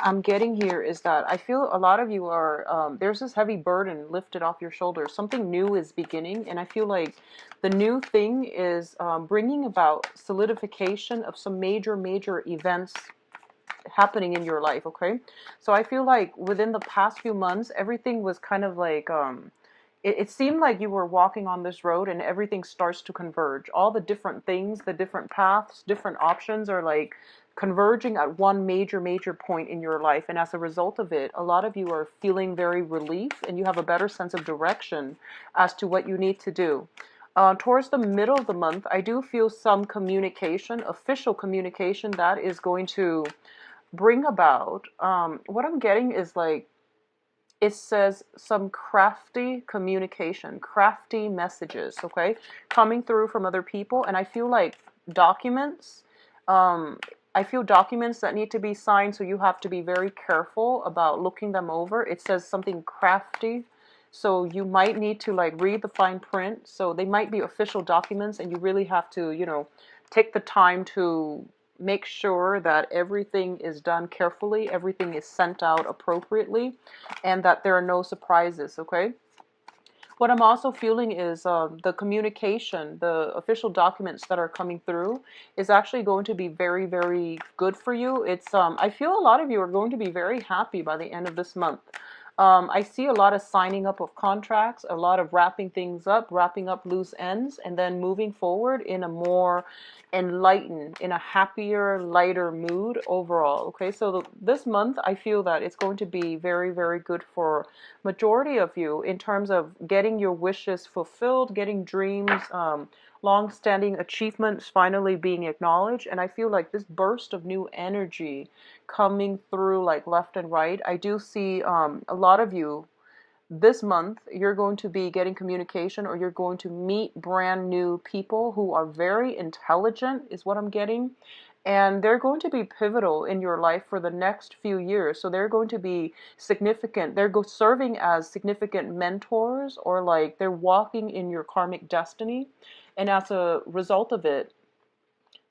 I'm getting here is that I feel a lot of you are, there's this heavy burden lifted off your shoulders. Something new is beginning, and I feel like the new thing is bringing about solidification of some major events happening in your life, okay? So I feel like within the past few months, everything was kind of like, it seemed like you were walking on this road and everything starts to converge. All the different things, the different paths, different options are like converging at one major point in your life. And as a result of it, a lot of you are feeling very relief and you have a better sense of direction as to what you need to do. Towards the middle of the month, I do feel some communication, official communication, that is going to bring about, what I'm getting is like, it says some crafty communication, crafty messages, okay, coming through from other people. And I feel like documents, I feel documents that need to be signed, so you have to be very careful about looking them over. It says something crafty, so you might need to like read the fine print. So they might be official documents, and you really have to, take the time to make sure that everything is done carefully, everything is sent out appropriately, and that there are no surprises, okay? What I'm also feeling is the communication, the official documents that are coming through is actually going to be very good for you. It's I feel a lot of you are going to be very happy by the end of this month. I see a lot of signing up of contracts, a lot of wrapping things up, wrapping up loose ends, and then moving forward in a more enlightened, in a happier, lighter mood overall. Okay, so this month I feel that it's going to be very good for majority of you in terms of getting your wishes fulfilled, getting dreams, long-standing achievements finally being acknowledged. And I feel like this burst of new energy coming through like left and right. I do see a lot of you this month, you're going to be getting communication, or you're going to meet brand new people who are very intelligent, is what I'm getting. And they're going to be pivotal in your life for the next few years. So they're going to be significant. They're serving as significant mentors, or like they're walking in your karmic destiny. And as a result of it,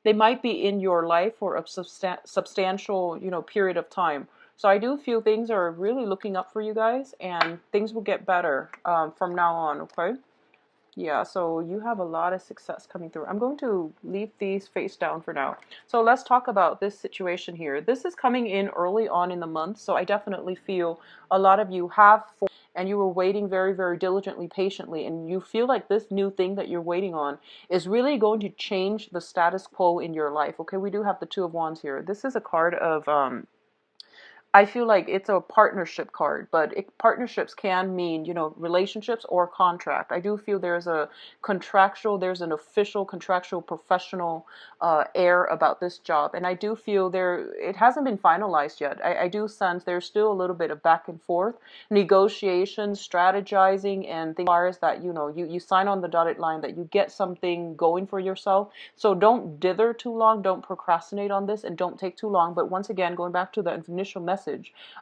they might be in your life for a substantial, period of time. So I do feel things are really looking up for you guys, and things will get better from now on, okay? Yeah, so you have a lot of success coming through. I'm going to leave these face down for now. So let's talk about this situation here. This is coming in early on in the month, so I definitely feel a lot of you have, and you were waiting very diligently, patiently, and you feel like this new thing that you're waiting on is really going to change the status quo in your life. Okay, we do have the Two of Wands here. This is a card of I feel like it's a partnership card, but partnerships can mean, relationships or contract. I do feel there's a there's an official contractual professional air about this job. And I do feel it hasn't been finalized yet. I do sense there's still a little bit of back and forth, negotiations, strategizing, and things that, you sign on the dotted line, that you get something going for yourself. So don't dither too long, don't procrastinate on this, and don't take too long. But once again, going back to the initial message,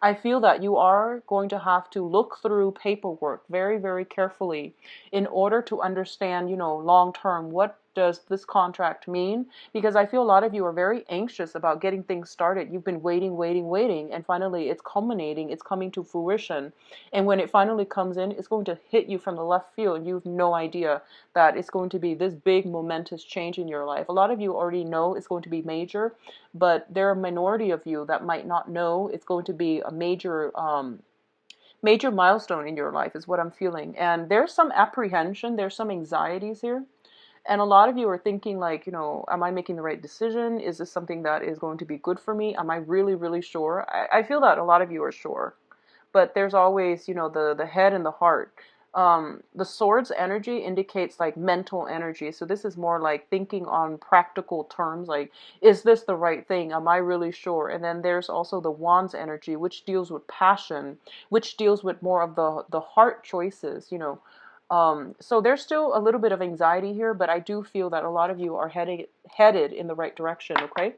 I feel that you are going to have to look through paperwork very carefully in order to understand, long term, what does this contract mean? Because I feel a lot of you are very anxious about getting things started. You've been waiting, and finally it's culminating, it's coming to fruition. And when it finally comes in, it's going to hit you from the left field, and you have no idea that it's going to be this big momentous change in your life. A lot of you already know it's going to be major, but there are a minority of you that might not know it's going to be a major milestone in your life, is what I'm feeling. And there's some apprehension, there's some anxieties here. And a lot of you are thinking like, am I making the right decision? Is this something that is going to be good for me? Am I really sure? I feel that a lot of you are sure. But there's always, the head and the heart. The sword's energy indicates like mental energy. So this is more like thinking on practical terms, like, is this the right thing? Am I really sure? And then there's also the wand's energy, which deals with passion, which deals with more of the heart choices, so there's still a little bit of anxiety here, but I do feel that a lot of you are headed in the right direction, okay?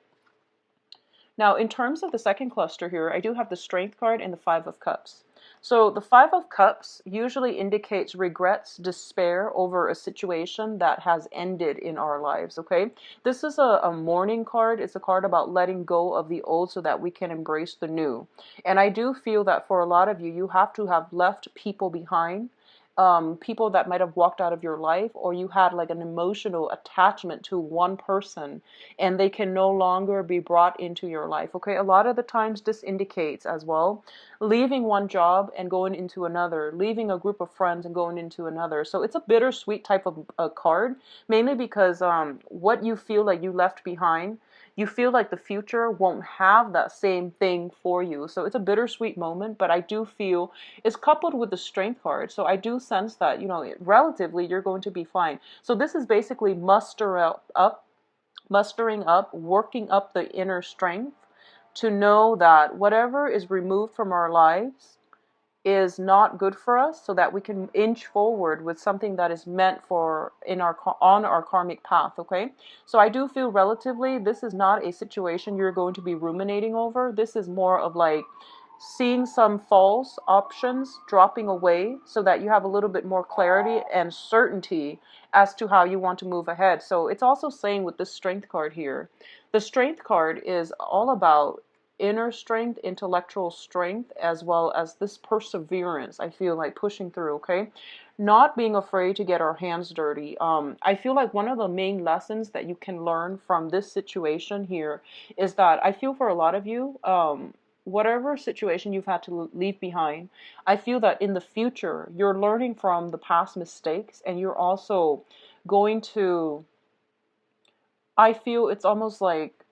Now, in terms of the second cluster here, I do have the Strength card and the Five of Cups. So the Five of Cups usually indicates regrets, despair over a situation that has ended in our lives, okay? This is a mourning card. It's a card about letting go of the old so that we can embrace the new. And I do feel that for a lot of you, you have to have left people behind, people that might have walked out of your life, or you had like an emotional attachment to one person and they can no longer be brought into your life. Okay, a lot of the times this indicates as well leaving one job and going into another, leaving a group of friends and going into another. So it's a bittersweet type of a card, mainly because what you feel like you left behind, you feel like the future won't have that same thing for you. So it's a bittersweet moment, but I do feel it's coupled with the Strength card. So I do sense that, you know, relatively you're going to be fine. So this is basically mustering up, working up the inner strength to know that whatever is removed from our lives is not good for us, so that we can inch forward with something that is meant for on our karmic path. Okay, so I do feel relatively this is not a situation you're going to be ruminating over. This is more of like seeing some false options dropping away so that you have a little bit more clarity and certainty as to how you want to move ahead. So it's also saying with this Strength card here, the Strength card is all about inner strength, intellectual strength, as well as this perseverance. I feel like pushing through, okay? Not being afraid to get our hands dirty. I feel like one of the main lessons that you can learn from this situation here is that I feel for a lot of you, whatever situation you've had to leave behind, I feel that in the future, you're learning from the past mistakes and you're also going to, I feel it's almost like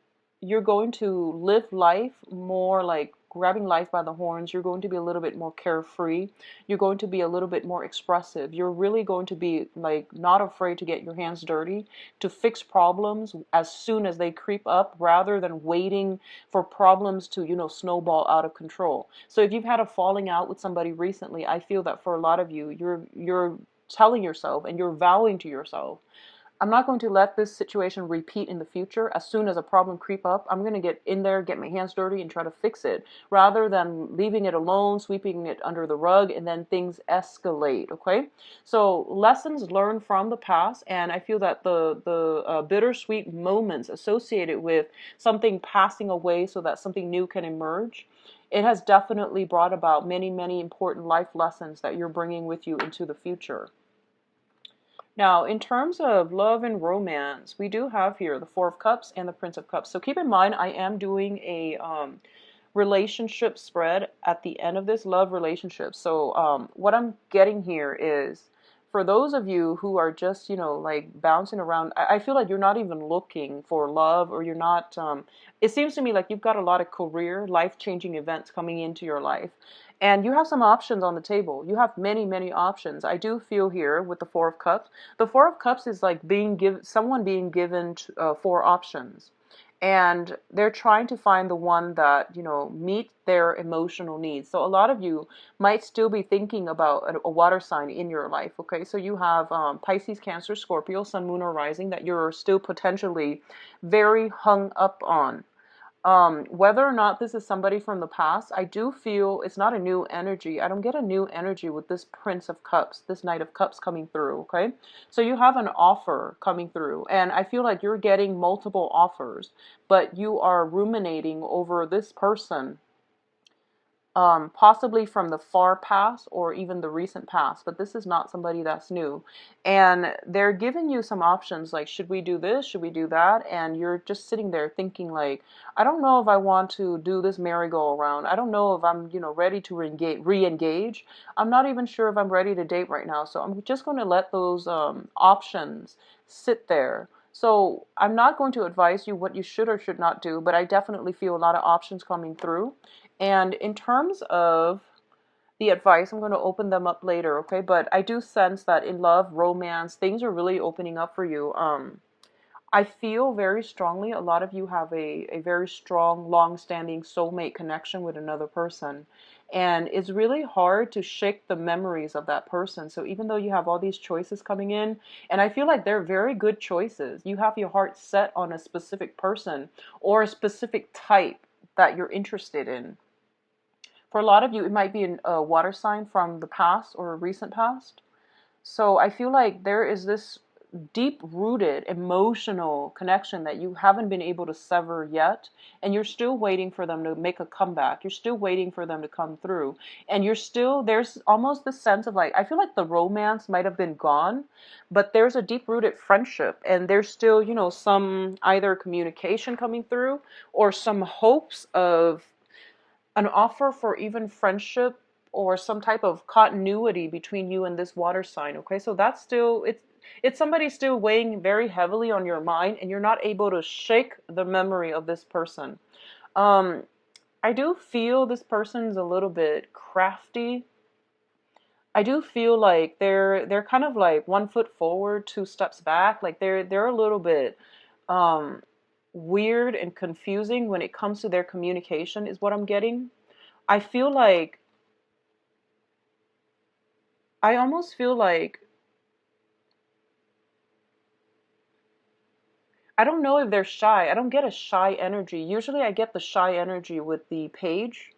you're going to live life more like grabbing life by the horns. You're going to be a little bit more carefree. You're going to be a little bit more expressive. You're really going to be like not afraid to get your hands dirty, to fix problems as soon as they creep up, rather than waiting for problems to, you know, snowball out of control. So if you've had a falling out with somebody recently, I feel that for a lot of you, you're telling yourself and you're vowing to yourself, I'm not going to let this situation repeat in the future. As soon as a problem creep up, I'm going to get in there, get my hands dirty and try to fix it, rather than leaving it alone, sweeping it under the rug, and then things escalate, okay? So lessons learned from the past, and I feel that the bittersweet moments associated with something passing away so that something new can emerge, it has definitely brought about many, many important life lessons that you're bringing with you into the future. Now, in terms of love and romance, we do have here the Four of Cups and the Prince of Cups. So keep in mind, I am doing a relationship spread at the end of this, love relationships. So what I'm getting here is, for those of you who are just, you know, like bouncing around, I feel like you're not even looking for love, or you're not, it seems to me like you've got a lot of career, life-changing events coming into your life. And you have some options on the table. You have many, many options. I do feel here with the Four of Cups. The Four of Cups is like someone being given four options, and they're trying to find the one that, you know, meet their emotional needs. So a lot of you might still be thinking about a water sign in your life. Okay, so you have Pisces, Cancer, Scorpio, Sun, Moon, or Rising that you're still potentially very hung up on. Whether or not this is somebody from the past, I do feel it's not a new energy. I don't get a new energy with this Prince of Cups, this Knight of Cups coming through, okay? So you have an offer coming through, and I feel like you're getting multiple offers, but you are ruminating over this person, possibly from the far past or even the recent past, but this is not somebody that's new. And they're giving you some options like, should we do this? Should we do that? And you're just sitting there thinking like, I don't know if I want to do this merry-go-round. I don't know if I'm, you know, ready to re-engage. I'm not even sure if I'm ready to date right now. So I'm just going to let those options sit there. So I'm not going to advise you what you should or should not do, but I definitely feel a lot of options coming through. And in terms of the advice, I'm going to open them up later, okay? But I do sense that in love, romance, things are really opening up for you. I feel very strongly a lot of you have a very strong, long-standing soulmate connection with another person. And it's really hard to shake the memories of that person. So even though you have all these choices coming in, and I feel like they're very good choices, you have your heart set on a specific person or a specific type that you're interested in. For a lot of you, it might be a water sign from the past or a recent past. So I feel like there is this deep rooted emotional connection that you haven't been able to sever yet. And you're still waiting for them to make a comeback. You're still waiting for them to come through. And you're still, there's almost this sense of like, I feel like the romance might have been gone, but there's a deep rooted friendship. And there's still, you know, some either communication coming through or some hopes of an offer for even friendship or some type of continuity between you and this water sign. Okay, so that's still, it's somebody still weighing very heavily on your mind, and you're not able to shake the memory of this person. um I do feel this person's a little bit crafty. I do feel like they're kind of like 1 foot forward, 2 steps back. Like they're a little bit um weird and confusing when it comes to their communication is what I'm getting. I feel like I almost feel like I don't know if they're shy. I don't get a shy energy. Usually I get the shy energy with the Page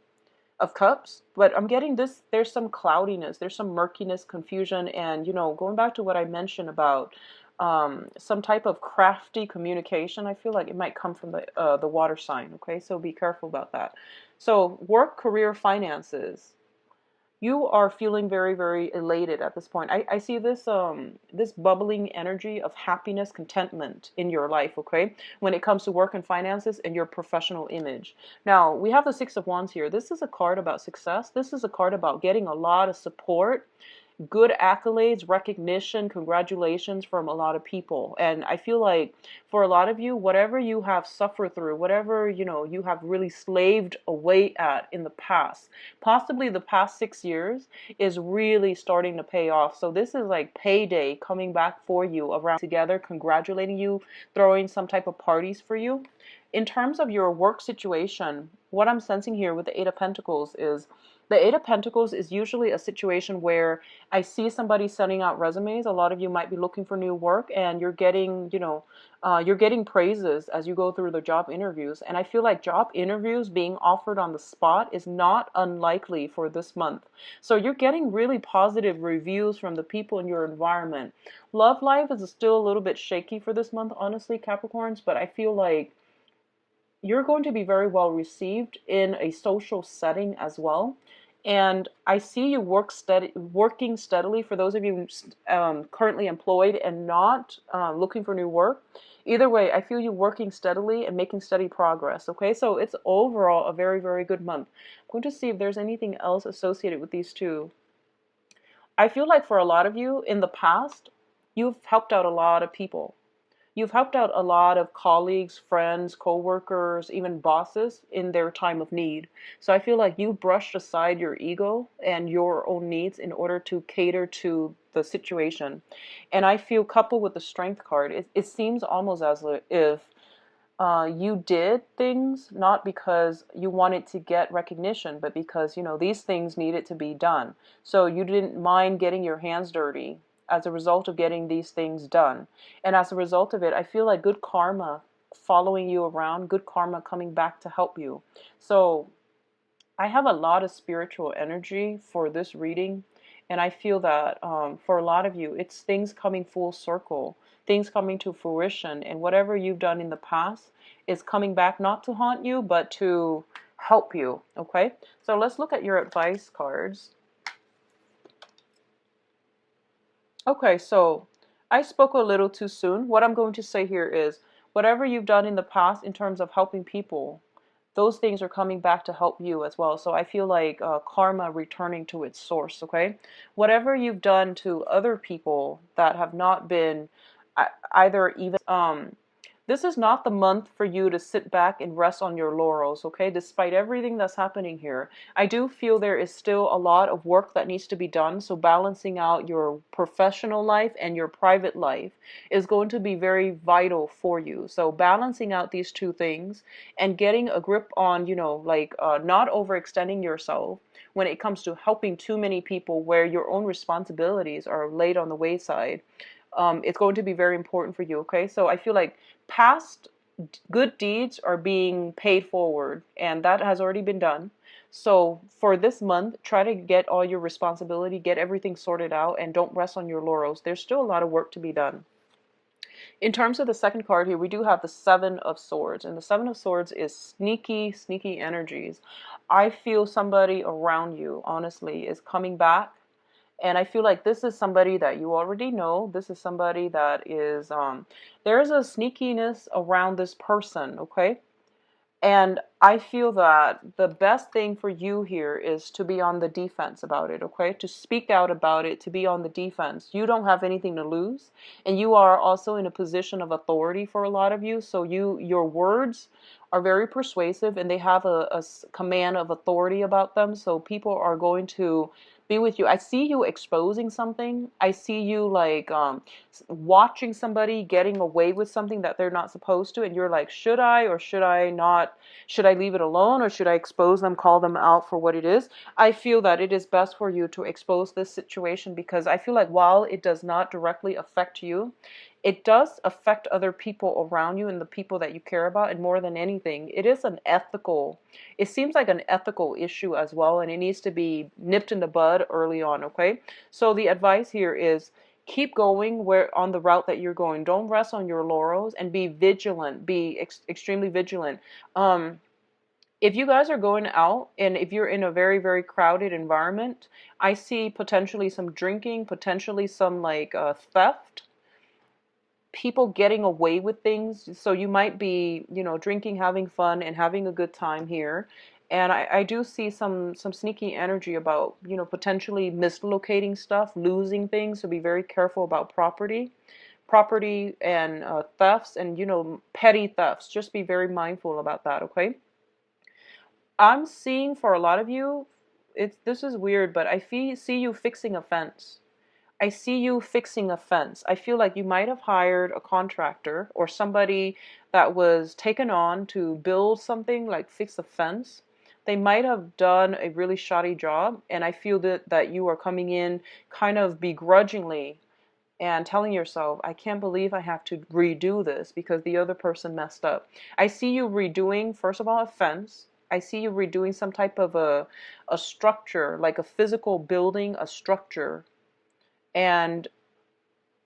of Cups, but I'm getting this, there's some cloudiness, there's some murkiness, confusion, and you know, going back to what I mentioned about some type of crafty communication, I feel like it might come from the water sign, okay? So be careful about that. So work, career, finances. You are feeling very, very elated at this point. I see this bubbling energy of happiness, contentment in your life, okay? When it comes to work and finances and your professional image. Now, we have the Six of Wands here. This is a card about success. This is a card about getting a lot of support, good accolades, recognition, congratulations from a lot of people. And I feel like for a lot of you, whatever you have suffered through, whatever, you know, you have really slaved away at in the past, possibly the past 6 years, is really starting to pay off. So this is like payday coming back for you, around together, congratulating you, throwing some type of parties for you. In terms of your work situation, what I'm sensing here with the Eight of Pentacles is the Eight of Pentacles is usually a situation where I see somebody sending out resumes. A lot of you might be looking for new work, and you're getting, you know, you're getting praises as you go through the job interviews. And I feel like job interviews being offered on the spot is not unlikely for this month. So you're getting really positive reviews from the people in your environment. Love life is still a little bit shaky for this month, honestly, Capricorns, but I feel like you're going to be very well received in a social setting as well. And I see you working steadily. For those of you currently employed and not looking for new work, either way, I feel you working steadily and making steady progress. Okay, so it's overall a very, very good month. I'm going to see if there's anything else associated with these two. I feel like for a lot of you in the past, you've helped out a lot of people. You've helped out a lot of colleagues, friends, co-workers, even bosses in their time of need. So I feel like you brushed aside your ego and your own needs in order to cater to the situation. And I feel, coupled with the Strength card, it seems almost as if you did things not because you wanted to get recognition, but because, you know, these things needed to be done. So you didn't mind getting your hands dirty as a result of getting these things done. And as a result of it, I feel like good karma following you around, good karma coming back to help you. So I have a lot of spiritual energy for this reading. And I feel that for a lot of you, it's things coming full circle, things coming to fruition. And whatever you've done in the past is coming back not to haunt you, but to help you. Okay, so let's look at your advice cards. Okay, so I spoke a little too soon. What I'm going to say here is whatever you've done in the past in terms of helping people, those things are coming back to help you as well. So I feel like karma returning to its source, okay? Whatever you've done to other people that have not been either even this is not the month for you to sit back and rest on your laurels, okay? Despite everything that's happening here, I do feel there is still a lot of work that needs to be done. So balancing out your professional life and your private life is going to be very vital for you. So balancing out these two things and getting a grip on, you know, like not overextending yourself when it comes to helping too many people where your own responsibilities are laid on the wayside. It's going to be very important for you, okay? So I feel like past good deeds are being paid forward, and that has already been done. So for this month, try to get all your responsibility, get everything sorted out, and don't rest on your laurels. There's still a lot of work to be done. In terms of the second card here, we do have the Seven of Swords, and the Seven of Swords is sneaky, sneaky energies. I feel somebody around you, honestly, is coming back. And I feel like this is somebody that you already know. This is somebody that is, there's a sneakiness around this person, okay? And I feel that the best thing for you here is to be on the defense about it, okay? To speak out about it, to be on the defense. You don't have anything to lose, and you are also in a position of authority for a lot of you. So your words are very persuasive, and they have a command of authority about them. So people are going to be with you. I see you exposing something. I see you like watching somebody getting away with something that they're not supposed to, and you're like, should I or should I not? Should I leave it alone or should I expose them, call them out for what it is? I feel that it is best for you to expose this situation, because I feel like while it does not directly affect you, it does affect other people around you and the people that you care about. And more than anything, it is it seems like an ethical issue as well, and it needs to be nipped in the bud early on, okay? So the advice here is keep going where on the route that you're going. Don't rest on your laurels, and be vigilant, be extremely vigilant. um if you guys are going out and if you're in a very, very crowded environment, I see potentially some drinking, potentially some like theft, people getting away with things. So you might be, drinking, having fun, and having a good time here. And I do see some sneaky energy about, potentially mislocating stuff, losing things. So be very careful about property and thefts and, petty thefts. Just be very mindful about that, okay? I'm seeing for a lot of you, this is weird, but see you fixing a fence. I see you fixing a fence. I feel like you might have hired a contractor or somebody that was taken on to build something, like fix a fence. They might have done a really shoddy job, and I feel that you are coming in kind of begrudgingly and telling yourself, I can't believe I have to redo this because the other person messed up. I see you redoing, first of all, a fence. I see you redoing some type of a structure, like a physical building, a structure. And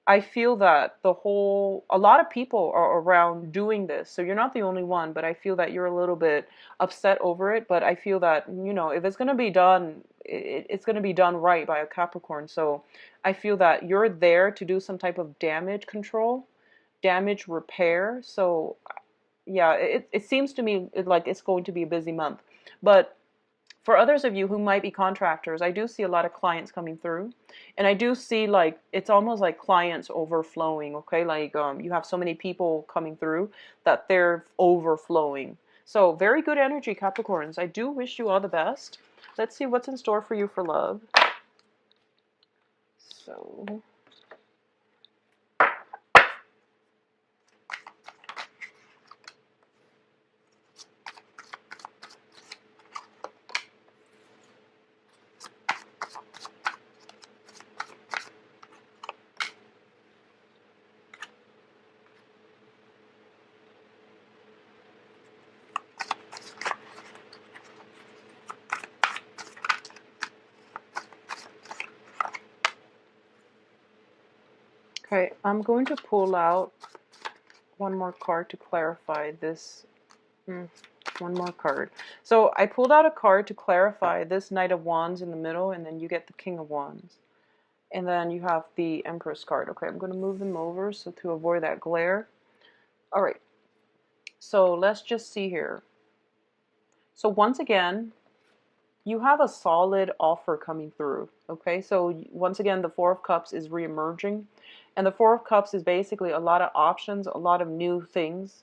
I feel that a lot of people are around doing this. So you're not the only one, but I feel that you're a little bit upset over it. But I feel that, if it's going to be done, it's going to be done right by a Capricorn. So I feel that you're there to do some type of damage control, damage repair. So yeah, it seems to me like it's going to be a busy month. But for others of you who might be contractors, I do see a lot of clients coming through, and I do see like it's almost like clients overflowing, okay? Like you have so many people coming through that they're overflowing. So very good energy, Capricorns. I do wish you all the best. Let's see what's in store for you for love. So okay, I'm going to pull out one more card to clarify this. One more card. So I pulled out a card to clarify this Knight of Wands in the middle, and then you get the King of Wands. And then you have the Empress card. Okay, I'm going to move them over so to avoid that glare. All right. So let's just see here. So once again, you have a solid offer coming through. Okay, so once again, the Four of Cups is reemerging. And the Four of Cups is basically a lot of options, a lot of new things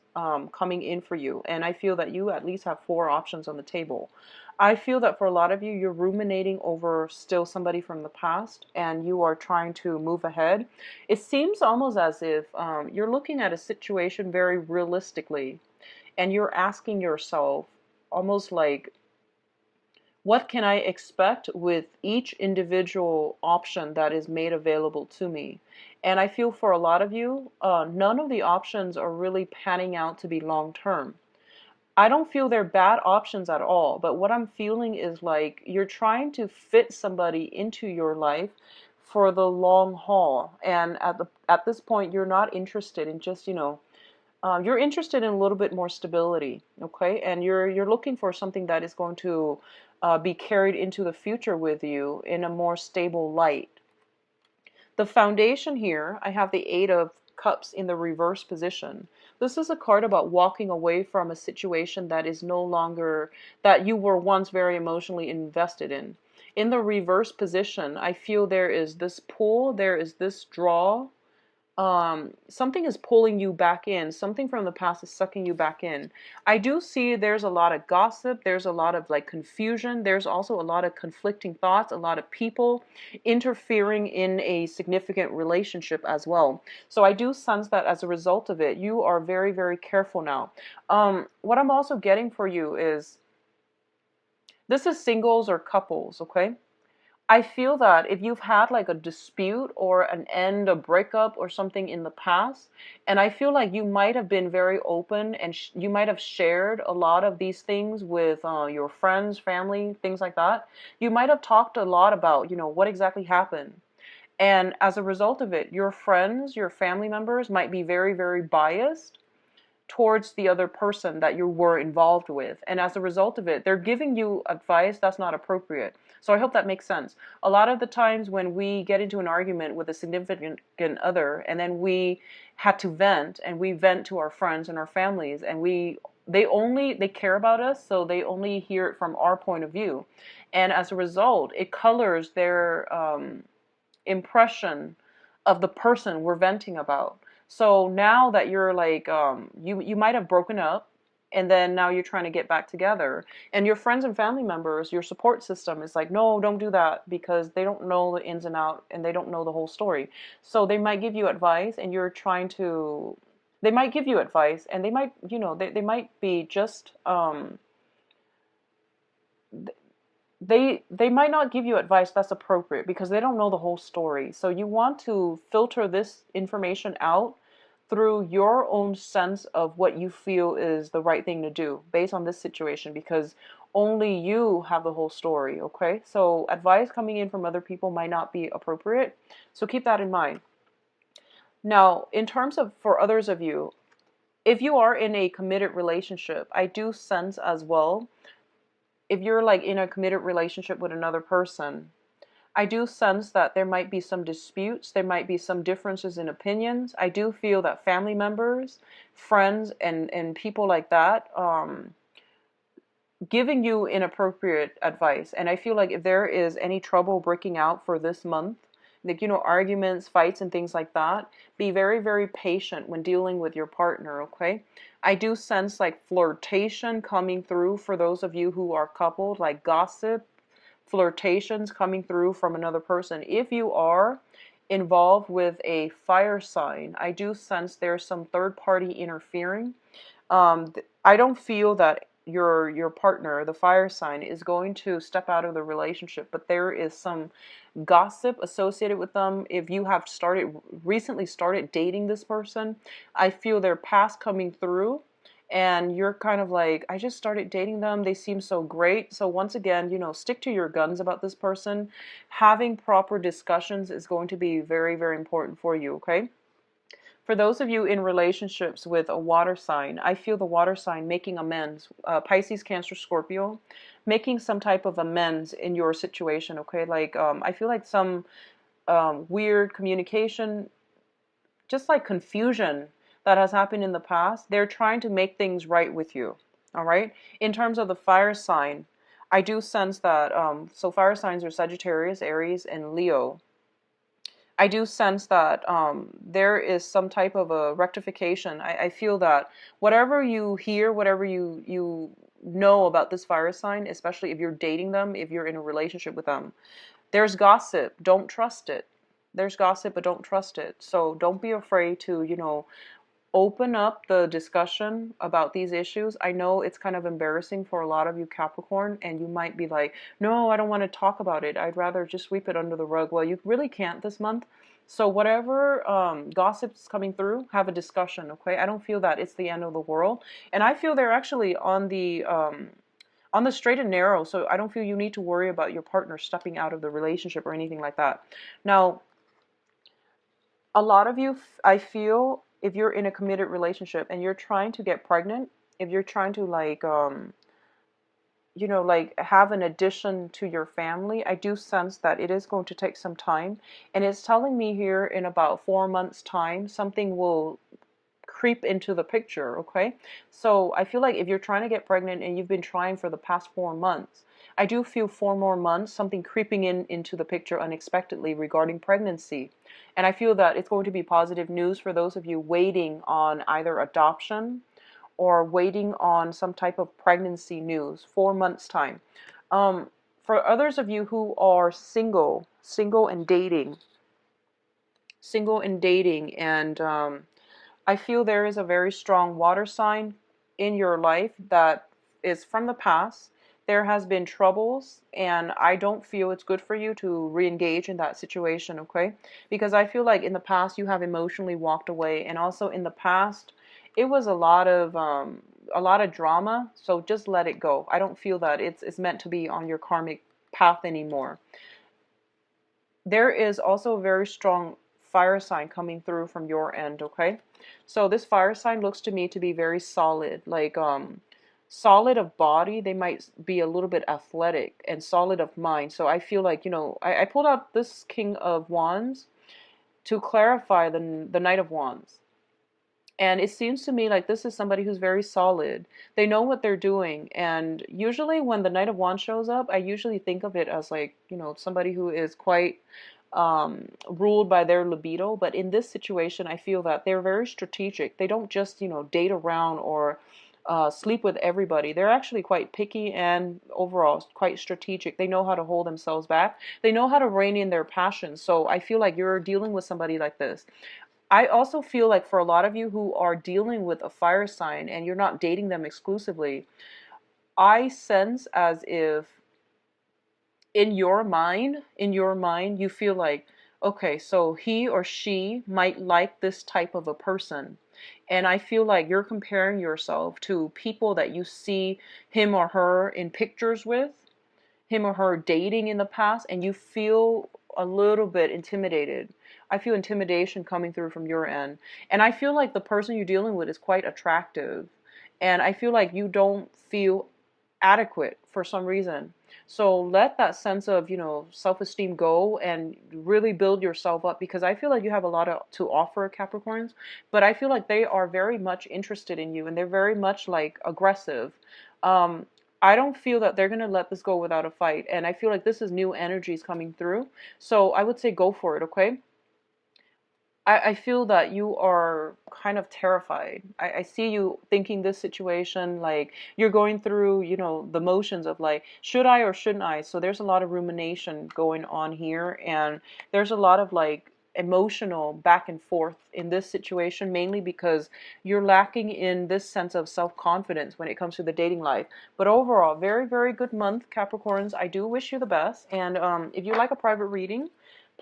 coming in for you. And I feel that you at least have four options on the table. I feel that for a lot of you, you're ruminating over still somebody from the past, and you are trying to move ahead. It seems almost as if you're looking at a situation very realistically, and you're asking yourself almost like, What can I expect with each individual option that is made available to me? And I feel for a lot of you, none of the options are really panning out to be long term. I don't feel they're bad options at all, but what I'm feeling is like you're trying to fit somebody into your life for the long haul. And at this point, you're not interested in just, you're interested in a little bit more stability, okay? And you're looking for something that is going to be carried into the future with you in a more stable light. The foundation here, I have the Eight of Cups in the reverse position. This is a card about walking away from a situation that is no longer, that you were once very emotionally invested in. In the reverse position, I feel there is this pull, there is this draw, something is pulling you back in. Something from the past is sucking you back in. I do see there's a lot of gossip. There's a lot of like confusion. There's also a lot of conflicting thoughts, a lot of people interfering in a significant relationship as well. So I do sense that as a result of it, you are very, very careful now. What I'm also getting for you is this is singles or couples, okay? I feel that if you've had like a dispute or an end, a breakup or something in the past, and I feel like you might have been very open and you might have shared a lot of these things with your friends, family, things like that. You might have talked a lot about, what exactly happened. And as a result of it, your friends, your family members might be very, very biased towards the other person that you were involved with. And as a result of it, they're giving you advice that's not appropriate. So I hope that makes sense. A lot of the times when we get into an argument with a significant other and then we had to vent and we vent to our friends and our families and they care about us, so they only hear it from our point of view. And as a result, it colors their impression of the person we're venting about. So now that you're like, you might have broken up, and then now you're trying to get back together, and your friends and family members, your support system is like, no, don't do that, because they don't know the ins and out, and they don't know the whole story. So they might give you advice, and you're trying to. They might give you advice, and they might, they might be just they might not give you advice that's appropriate because they don't know the whole story. So you want to filter this information out through your own sense of what you feel is the right thing to do based on this situation, because only you have the whole story, okay? So advice coming in from other people might not be appropriate. So keep that in mind. Now, in terms of for others of you, if you are in a committed relationship, I do sense as well, if you're like in a committed relationship with another person, I do sense that there might be some disputes, there might be some differences in opinions. I do feel that family members, friends, and people like that, giving you inappropriate advice. And I feel like if there is any trouble breaking out for this month, like, arguments, fights, and things like that, be very, very patient when dealing with your partner, okay? I do sense like flirtation coming through for those of you who are coupled, like gossip, flirtations coming through from another person. If you are involved with a fire sign, I do sense there's some third party interfering. I don't feel that your partner, the fire sign, is going to step out of the relationship, but there is some gossip associated with them. If you have recently started dating this person, I feel their past coming through, and you're kind of like, I just started dating them, they seem so great. So once again, stick to your guns about this person. Having proper discussions is going to be very, very important for you, okay? For those of you in relationships with a water sign, I feel the water sign making amends. Pisces, Cancer, Scorpio, making some type of amends in your situation, okay? Like, I feel like some weird communication, just like confusion that has happened in the past. They're trying to make things right with you, all right? In terms of the fire sign, I do sense that, so fire signs are Sagittarius, Aries, and Leo. I do sense that there is some type of a rectification. I feel that whatever you hear, whatever you know about this fire sign, especially if you're dating them, if you're in a relationship with them, there's gossip. Don't trust it. There's gossip, but don't trust it. So don't be afraid to, open up the discussion about these issues. I know it's kind of embarrassing for a lot of you Capricorn, and you might be like, no, I don't want to talk about it. I'd rather just sweep it under the rug. Well, you really can't this month. So whatever gossip's coming through, have a discussion, okay? I don't feel that it's the end of the world. And I feel they're actually on the straight and narrow, so I don't feel you need to worry about your partner stepping out of the relationship or anything like that. Now, a lot of you, I feel, if you're in a committed relationship and you're trying to get pregnant, if you're trying to like like have an addition to your family, I do sense that it is going to take some time. And it's telling me here in about 4 months time something will creep into the picture, okay? So I feel like if you're trying to get pregnant and you've been trying for the past 4 months, I do feel 4 more months, something creeping into the picture unexpectedly regarding pregnancy. And I feel that it's going to be positive news for those of you waiting on either adoption or waiting on some type of pregnancy news. 4 months time. For others of you who are single and dating, and I feel there is a very strong water sign in your life that is from the past. There has been troubles, and I don't feel it's good for you to re-engage in that situation, okay? Because I feel like in the past you have emotionally walked away, and also in the past it was a lot of drama. So just let it go. I don't feel that it's meant to be on your karmic path anymore. There is also a very strong fire sign coming through from your end, okay? So this fire sign looks to me to be very solid, like solid of body. They might be a little bit athletic, and solid of mind. So I feel like, I pulled out this King of Wands to clarify the Knight of Wands. And it seems to me like this is somebody who's very solid. They know what they're doing. And usually when the Knight of Wands shows up, I usually think of it as like, somebody who is quite ruled by their libido. But in this situation, I feel that they're very strategic. They don't just, date around or sleep with everybody. They're actually quite picky and overall quite strategic. They know how to hold themselves back. They know how to rein in their passions. So I feel like you're dealing with somebody like this. I also feel like for a lot of you who are dealing with a fire sign and you're not dating them exclusively, I sense as if in your mind, you feel like, okay, so he or she might like this type of a person. And I feel like you're comparing yourself to people that you see him or her in pictures with, him or her dating in the past, and you feel a little bit intimidated. I feel intimidation coming through from your end. And I feel like the person you're dealing with is quite attractive. And I feel like you don't feel adequate for some reason. So let that sense of, self-esteem go and really build yourself up, because I feel like you have a lot to offer, Capricorns, but I feel like they are very much interested in you and they're very much like aggressive. I don't feel that they're going to let this go without a fight. And I feel like this is new energies coming through. So I would say go for it, okay? I feel that you are kind of terrified. I see you thinking this situation, like you're going through, the motions of like, should I or shouldn't I? So there's a lot of rumination going on here, and there's a lot of like emotional back and forth in this situation, mainly because you're lacking in this sense of self-confidence when it comes to the dating life. But overall, very, very good month, Capricorns. I do wish you the best. And if you like a private reading,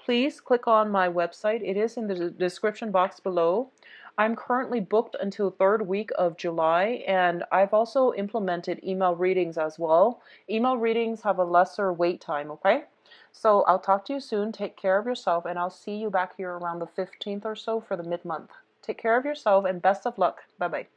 please click on my website. It is in the description box below. I'm currently booked until 3rd week of July, and I've also implemented email readings as well. Email readings have a lesser wait time, okay? So I'll talk to you soon. Take care of yourself, and I'll see you back here around the 15th or so for the mid-month. Take care of yourself, and best of luck. Bye-bye.